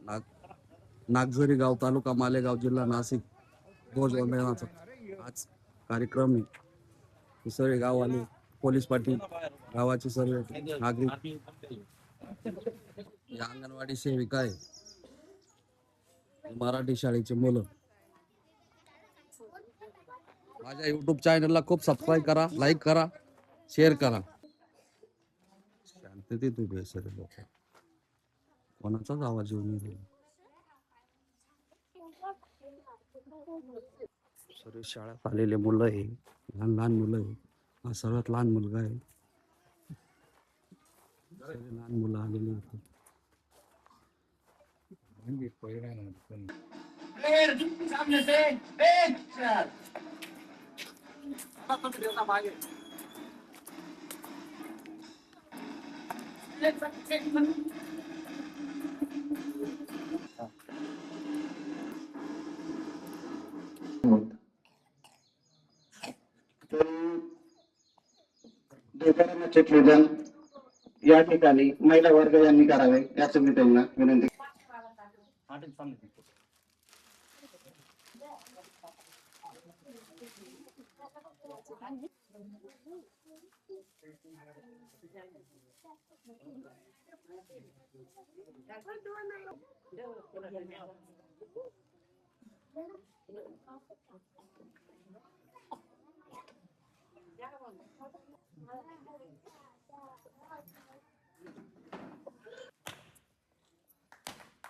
नाग नागझरी गाव, तालुका मालेगाव, जिल्हा नाशिक, ध्वजवंदनाचा आज कार्यक्रम आहे. हे सर्व गाववाले, पोलीस पाटील, गावाचे सर्व नागरिक, या अंगणवाडी सेविका आहे, मराठी शाळेची मुलं. माझ्या युट्यूब चॅनलला खूप सबस्क्राईब करा, लाईक करा, शेअर करा. शांततेत उभे सर लोक, कोणाचाच आवाज येऊ नये. सर्व शाळेत आलेले मुलं आहे, लहान लहान मुलं आहे. हा सर्वात लहान मुलगा आहे. सर्व लहान मुलं आलेली होती. दोघांचे पूजन या ठिकाणी महिला वर्ग यांनी करावे याची मी त्यांना विनंती.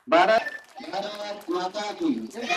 भारत भारत माता की जय.